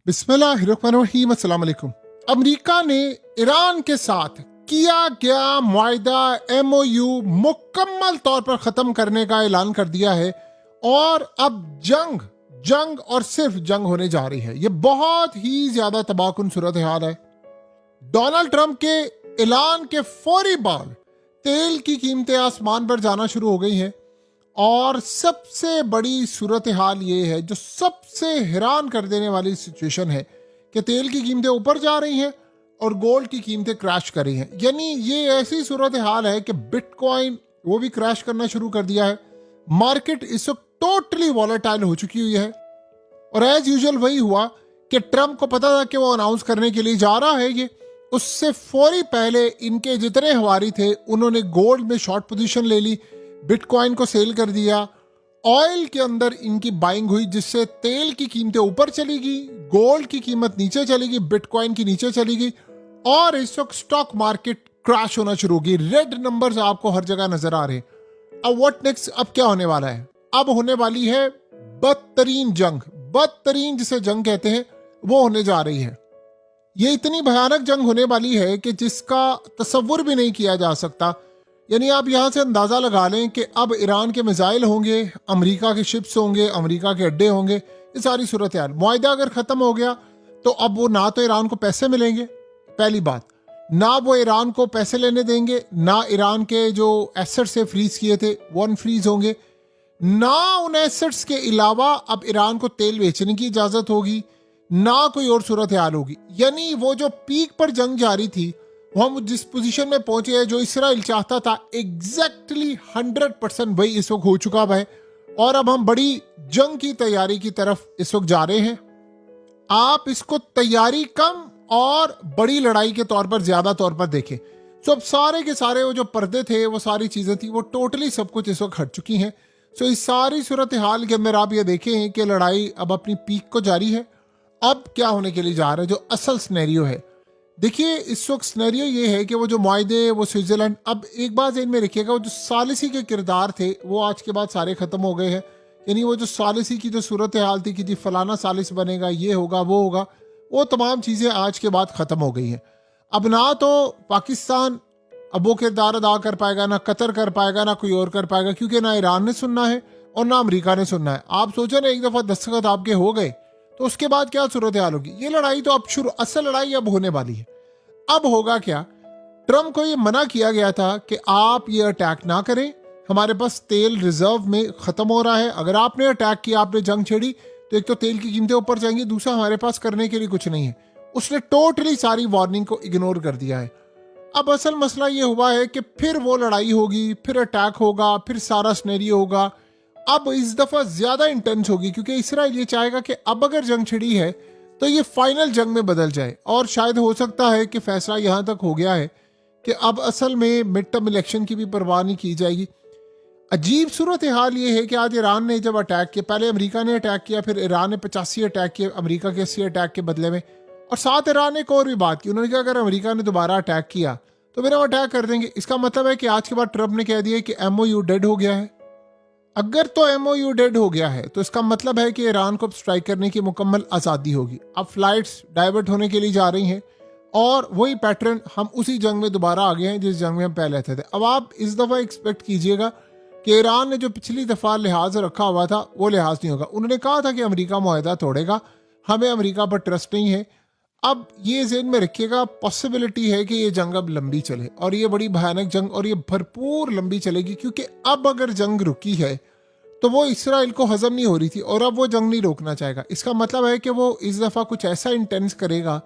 बिस्मिल्लाहिर्रहमानिर्रहीम। अस्सलाम वालेकुम। अमेरिका ने ईरान के साथ किया गया मुआहिदा MOU मुकम्मल तौर पर खत्म करने का ऐलान कर दिया है और अब जंग और सिर्फ जंग होने जा रही है। यह बहुत ही ज्यादा तबाहकुन सूरत हाल है। डोनाल्ड ट्रंप के ऐलान के फौरी बाद तेल की कीमतें आसमान पर जाना शुरू हो गई हैं और सबसे बड़ी सूरत हाल ये है, जो सबसे हैरान कर देने वाली सिचुएशन है कि तेल की कीमतें ऊपर जा रही हैं और गोल्ड की कीमतें क्रैश कर रही हैं। यानी ये ऐसी सूरत हाल है कि बिटकॉइन वो भी क्रैश करना शुरू कर दिया है। मार्केट इस वक्त टोटली वॉलेटाइल हो चुकी हुई है और एज यूजुअल वही हुआ कि ट्रंप को पता था कि वो अनाउंस करने के लिए जा रहा है ये। उससे फौरी पहले इनके जितने हवारी थे उन्होंने गोल्ड में शॉर्ट पोजीशन ले ली, बिटकॉइन को सेल कर दिया। ऑयल के अंदर इनकी बाइंग हुई जिससे तेल की कीमतें ऊपर चली गई, गोल्ड की कीमत नीचे चली गई, बिटकॉइन की नीचे चली गई और इस वक्त स्टॉक मार्केट क्रैश होना शुरू हो गई। रेड नंबर्स आपको हर जगह नजर आ रहे हैं। अब व्हाट नेक्स्ट? अब क्या होने वाला है? अब होने वाली है बदतरीन जंग, बदतरीन जिसे जंग कहते हैं वो होने जा रही है। ये इतनी भयानक जंग होने वाली है कि जिसका तसव्वुर भी नहीं किया जा सकता। यानी आप यहाँ से अंदाज़ा लगा लें कि अब ईरान के मिसाइल होंगे, अमेरिका के शिप्स होंगे, अमेरिका के अड्डे होंगे, ये सारी सूरत हाल। मुआहिदा अगर ख़त्म हो गया तो अब वो ना तो ईरान को पैसे मिलेंगे, पहली बात, ना वो ईरान को पैसे लेने देंगे, ना ईरान के जो एसेट्स से फ्रीज किए थे वो अनफ्रीज होंगे, ना उन एसेट्स के अलावा अब ईरान को तेल बेचने की इजाज़त होगी, ना कोई और सूरत हाल होगी। यानी वो जो पीक पर जंग जारी थी वो हम जिस पोजीशन में पहुंचे हैं, जो इसराइल चाहता था, एग्जैक्टली 100% वही इस वक्त हो चुका है और अब हम बड़ी जंग की तैयारी की तरफ इस वक्त जा रहे हैं। आप इसको तैयारी कम और बड़ी लड़ाई के तौर पर ज्यादा तौर पर देखें तो अब सारे के सारे वो जो पर्दे थे, वो सारी चीजें थी, वो टोटली सब कुछ इस वक्त हट चुकी हैं। सो इस सारी सूरत हाल के अंदर आप ये देखें कि लड़ाई अब अपनी पीक को जारी है। अब क्या होने के लिए जा रहा है, जो असल सिनेरियो है? देखिए, इस वक्त सिनेरियो ये है कि वो जो मुआहिदे, वो स्विट्जरलैंड, अब एक बात ध्यान में रखिएगा, वो जो सालिसी के किरदार थे वो आज के बाद सारे खत्म हो गए हैं। यानी वो जो सालिसी की जो सूरत हाल थी कि जी फलाना सालिस बनेगा, ये होगा, वो होगा, वो तमाम चीज़ें आज के बाद ख़त्म हो गई हैं। अब ना तो पाकिस्तान अब वो किरदार अदा कर पाएगा, ना कतर कर पाएगा, ना कोई और कर पाएगा, क्योंकि ना ईरान ने सुनना है और ना अमेरिका ने सुनना है। आप सोचो ना, एक दफ़ा दस्तखत आपके हो गए तो उसके बाद क्या सूरत हाल होगी? ये लड़ाई तो अब शुरू, असल लड़ाई अब होने वाली है। अब होगा क्या? ट्रंप को ये मना किया गया था कि आप ये अटैक ना करें, हमारे पास तेल रिजर्व में खत्म हो रहा है। अगर आपने अटैक किया, आपने जंग छेड़ी, तो एक तो तेल की कीमतें ऊपर जाएंगी, दूसरा हमारे पास करने के लिए कुछ नहीं है। उसने टोटली सारी वार्निंग को इग्नोर कर दिया है। अब असल मसला ये हुआ है कि फिर वो लड़ाई होगी, फिर अटैक होगा, फिर सारा स्नेरियो होगा। अब इस दफा ज्यादा इंटेंस होगी क्योंकि इसराइल ये चाहेगा कि अब अगर जंग छिड़ी है तो ये फाइनल जंग में बदल जाए और शायद हो सकता है कि फैसला यहां तक हो गया है कि अब असल में मिड टर्म इलेक्शन की भी परवाह नहीं की जाएगी। अजीब सूरत हाल ये है कि आज ईरान ने जब अटैक किया, पहले अमेरिका ने अटैक किया, फिर ईरान ने 85 अटैक किए अमेरिका के 80 अटैक के बदले में, और साथ ईरान ने एक और भी बात की। उन्होंने कहा अगर अमेरिका ने दोबारा अटैक किया तो फिर हम अटैक कर देंगे। इसका मतलब है कि आज के बाद ट्रंप ने कह दिया कि MOU डेड हो गया है। अगर तो MOU डेड हो गया है तो इसका मतलब है कि ईरान को स्ट्राइक करने की मुकम्मल आज़ादी होगी। अब फ्लाइट्स डाइवर्ट होने के लिए जा रही हैं और वही पैटर्न, हम उसी जंग में दोबारा आ गए हैं जिस जंग में हम पहले थे। अब आप इस दफ़ा एक्सपेक्ट कीजिएगा कि ईरान ने जो पिछली दफ़ा लिहाज रखा हुआ था वो लिहाज नहीं होगा। उन्होंने कहा था कि अमेरिका मुआहिदा तोड़ेगा, हमें अमेरिका पर ट्रस्ट नहीं है। अब ये ज़हन में रखिएगा, पॉसिबिलिटी है कि ये जंग अब लंबी चले और ये बड़ी भयानक जंग, और ये भरपूर लंबी चलेगी क्योंकि अब अगर जंग रुकी है तो वो इसराइल को हजम नहीं हो रही थी और अब वो जंग नहीं रोकना चाहेगा। इसका मतलब है कि वो इस दफ़ा कुछ ऐसा इंटेंस करेगा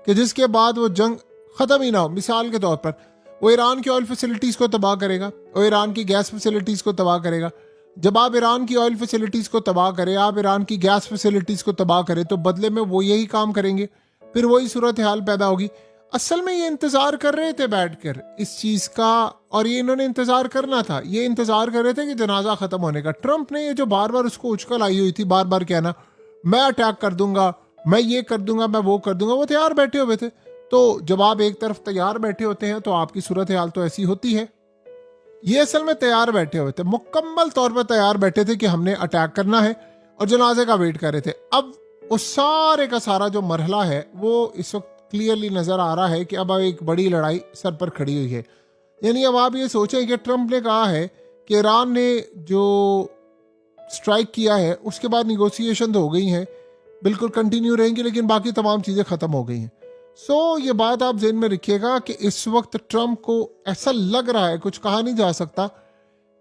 कि जिसके बाद वो जंग ख़त्म ही ना हो। मिसाल के तौर पर वो ईरान की ऑयल फैसिलिटीज़ को तबाह करेगा, वो ईरान की गैस फैसिलिटीज़ को तबाह करेगा। जब आप ईरान की ऑयल फैसिलिटीज़ को तबाह करें, आप ईरान की गैस फैसिलिटीज़ को तबाह करें, तो बदले में वो यही काम करेंगे, फिर वही सूरत हाल पैदा होगी। असल में ये इंतज़ार कर रहे थे बैठकर इस चीज़ का, और ये इन्होंने इंतज़ार करना था। ये इंतज़ार कर रहे थे कि जनाजा ख़त्म होने का। ट्रंप ने ये जो बार बार उसको उछकल आई हुई थी, बार बार कहना मैं अटैक कर दूंगा, मैं ये कर दूंगा, मैं वो कर दूंगा, वो तैयार बैठे हुए थे। तो जब आप एक तरफ तैयार बैठे होते हैं तो आपकी सूरत हाल तो ऐसी होती है। ये असल में तैयार बैठे हुए थे, मुकम्मल तौर पर तैयार बैठे थे कि हमने अटैक करना है और जनाजे का वेट कर रहे थे। अब उस सारे का सारा जो मरहला है वो इस वक्त क्लियरली नजर आ रहा है कि अब एक बड़ी लड़ाई सर पर खड़ी हुई है। यानी अब आप ये सोचें कि ट्रंप ने कहा है कि ईरान ने जो स्ट्राइक किया है उसके बाद निगोशिएशन तो हो गई हैं, बिल्कुल कंटिन्यू रहेंगी, लेकिन बाकी तमाम चीज़ें ख़त्म हो गई हैं। सो ये बात आप जहन में रखिएगा कि इस वक्त ट्रंप को ऐसा लग रहा है, कुछ कहा नहीं जा सकता,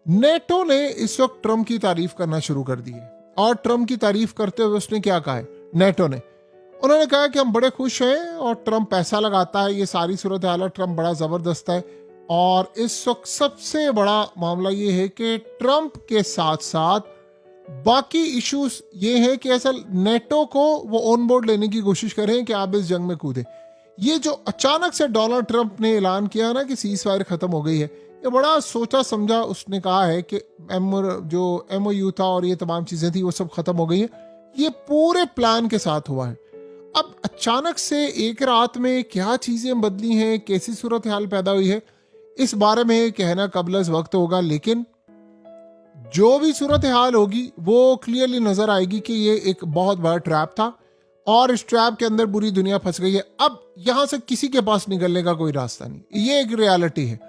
नेटो ने इस वक्त ट्रंप की तारीफ करना शुरू कर दी है। और ट्रंप की तारीफ करते हुए उसने क्या कहा है, नेटो ने, उन्होंने कहा कि हम बड़े खुश हैं और ट्रंप पैसा लगाता है, ये सारी सूरत हाल है, ट्रंप बड़ा ज़बरदस्त है। और इस वक्त सबसे बड़ा मामला ये है कि ट्रंप के साथ साथ बाकी इश्यूज ये है कि ऐसा नेटो को वो ऑन बोर्ड लेने की कोशिश करें कि आप इस जंग में कूदें। ये जो अचानक से डोनाल्ड ट्रंप ने ऐलान किया ना कि सीज फायर खत्म हो गई है, ये बड़ा सोचा समझा उसने कहा है कि जो MOU था और ये तमाम चीज़ें थी वो सब खत्म हो गई है। ये पूरे प्लान के साथ हुआ है। अब अचानक से एक रात में क्या चीज़ें बदली हैं, कैसी सूरत हाल पैदा हुई है, इस बारे में कहना कबल वक्त होगा। लेकिन जो भी सूरत हाल होगी वो क्लियरली नजर आएगी कि ये एक बहुत बड़ा ट्रैप था और इस ट्रैप के अंदर पूरी दुनिया फंस गई है। अब यहां से किसी के पास निकलने का कोई रास्ता नहीं, ये एक रियलिटी है।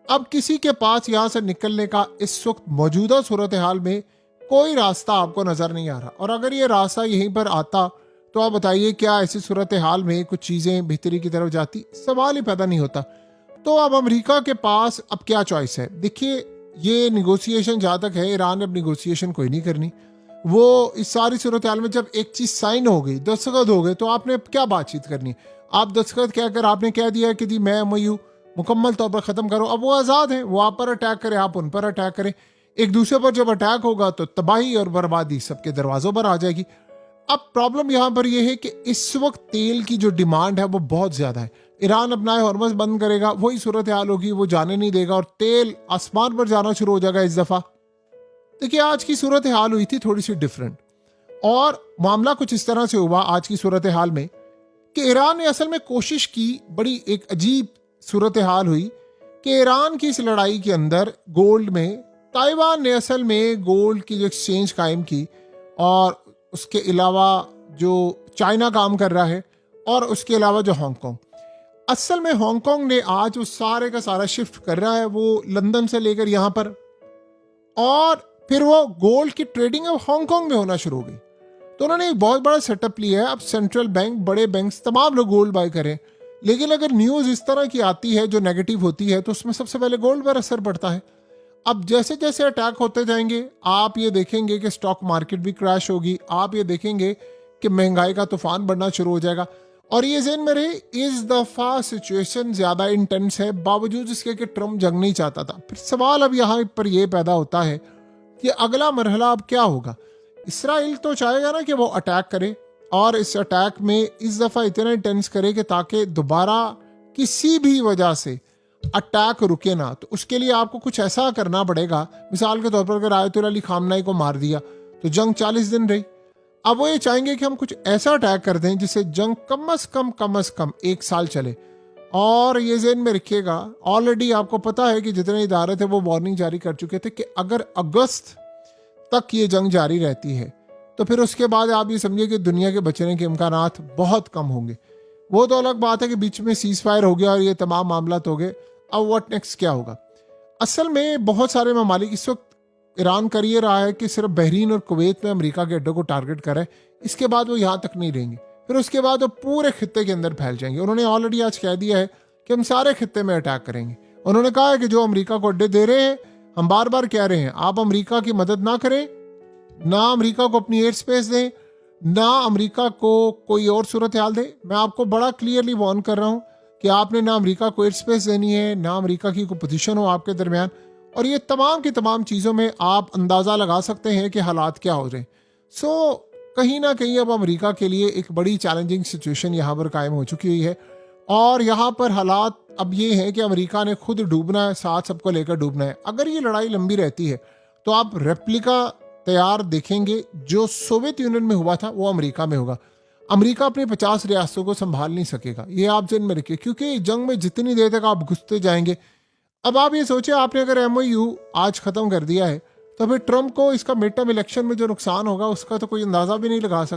अब किसी के पास यहां से निकलने का इस वक्त मौजूदा सूरत हाल में कोई रास्ता आपको नजर नहीं आ रहा। और अगर ये रास्ता यहीं पर आता तो आप बताइए क्या ऐसी सूरत हाल में कुछ चीजें बेहतरी की तरफ जाती, सवाल ही पैदा नहीं होता। तो अब अमेरिका के पास अब क्या चॉइस है? देखिए, ये निगोशिएशन जहाँ तक है, ईरान ने अब निगोशिएशन कोई नहीं करनी। वो इस सारी सूरत हाल में जब एक चीज़ साइन हो गई, दस्तखत हो गए, तो आपने क्या बातचीत करनी? आप दस्तखत कहकर आपने कह दिया कि जी मैं MOU मुकम्मल तौर पर ख़त्म करो। अब वो आज़ाद है, वो आप पर अटैक करें, आप उन पर अटैक करें। एक दूसरे पर जब अटैक होगा तो तबाही और बर्बादी सबके दरवाज़ों पर आ जाएगी। अब प्रॉब्लम यहाँ पर यह है कि इस वक्त तेल की जो डिमांड है वो बहुत ज़्यादा है। ईरान अपना हॉर्मस बंद करेगा, वही सूरत हाल होगी, वो जाने नहीं देगा और तेल आसमान पर जाना शुरू हो जाएगा इस दफ़ा। देखिए, आज की सूरत हाल हुई थी थोड़ी सी डिफरेंट और मामला कुछ इस तरह से हुआ आज की सूरत हाल में कि ईरान ने असल में कोशिश की, बड़ी एक अजीब सूरत हाल हुई कि ईरान की इस लड़ाई के अंदर गोल्ड में ताइवान ने असल में गोल्ड की जो एक्सचेंज कायम की और उसके अलावा जो चाइना काम कर रहा है और उसके अलावा जो हांगकांग, असल में हांगकांग ने आज उस सारे का सारा शिफ्ट कर रहा है वो लंदन से लेकर यहाँ पर, और फिर वो गोल्ड की ट्रेडिंग अब हांगकांग में होना शुरू हो गई। तो उन्होंने एक बहुत बड़ा सेटअप लिया है। अब सेंट्रल बैंक, बड़े बैंक, तमाम लोग गोल्ड बाय करें। लेकिन अगर न्यूज़ इस तरह की आती है जो नेगेटिव होती है तो उसमें सबसे पहले गोल्ड पर असर पड़ता है। अब जैसे जैसे अटैक होते जाएंगे आप ये देखेंगे कि स्टॉक मार्केट भी क्रैश होगी, आप ये देखेंगे कि महंगाई का तूफान बढ़ना शुरू हो जाएगा। और ये ज़हन में रहे, इस दफ़ा सिचुएशन ज़्यादा इंटेंस है, बावजूद इसके कि ट्रंप जंग नहीं चाहता था। फिर सवाल अब यहाँ पर यह पैदा होता है कि अगला मरहला अब क्या होगा। इसराइल तो चाहेगा ना कि वो अटैक करे और इस अटैक में इस दफ़ा इतना इंटेंस करे कि ताकि दोबारा किसी भी वजह से अटैक रुके ना। तो उसके लिए आपको कुछ ऐसा करना पड़ेगा। मिसाल के तौर पर अगर आयतुल्लाह अली खामनाई को मार दिया तो जंग 40 दिन रही। अब वो ये चाहेंगे कि हम कुछ ऐसा अटैक कर दें जिससे जंग कम से कम 1 साल चले। और ये ज़हन में रखिएगा, ऑलरेडी आपको पता है कि जितने इदारे थे वो वार्निंग जारी कर चुके थे कि अगर अगस्त तक ये जंग जारी रहती है तो फिर उसके बाद आप ये समझिए कि दुनिया के बचने के इम्कानात बहुत कम होंगे। वो तो अलग बात है कि बीच में सीज फायर हो गया और ये तमाम मामला हो गए। अब व्हाट नेक्स्ट क्या होगा? असल में बहुत सारे ममालिक इस वक्त ईरान कर ये रहा है कि सिर्फ बहरीन और कुवैत में अमेरिका के अड्डों को टारगेट करे, इसके बाद वो यहाँ तक नहीं रहेंगे, फिर उसके बाद वो पूरे खित्ते के अंदर फैल जाएंगे। उन्होंने ऑलरेडी आज कह दिया है कि हम सारे खित्ते में अटैक करेंगे। उन्होंने कहा है कि जो अमेरिका को अड्डे दे रहे हैं, हम बार बार कह रहे हैं आप अमेरिका की मदद ना करें, ना अमेरिका को अपनी एयर स्पेस दें, ना अमेरिका को कोई और सूरत हाल दे। मैं आपको बड़ा क्लियरली वार्न कर रहा हूँ कि आपने ना अमेरिका को एयर स्पेस देनी है, ना अमेरिका की कोई पोजीशन हो आपके दरमियान। और ये तमाम की तमाम चीज़ों में आप अंदाज़ा लगा सकते हैं कि हालात क्या हो रहे हैं। सो कहीं ना कहीं अब अमेरिका के लिए एक बड़ी चैलेंजिंग सिचुएशन यहाँ पर कायम हो चुकी हुई है। और यहाँ पर हालात अब ये हैं कि अमेरिका ने खुद डूबना है, साथ सबको लेकर डूबना है। अगर ये लड़ाई लंबी रहती है तो आप रेप्लिका तैयार देखेंगे। जो सोवियत यूनियन में हुआ था वो अमेरिका में होगा। अमेरिका अपनी 50 रियासतों को संभाल नहीं सकेगा, ये आप जहन में रखिए, क्योंकि जंग में जितनी देर तक आप घुसते जाएंगे। अब आप ये सोचिए, आपने अगर MOU आज खत्म कर दिया है तो फिर ट्रंप को इसका मिड टर्म इलेक्शन में जो नुकसान होगा उसका तो कोई अंदाजा भी नहीं लगा सकता।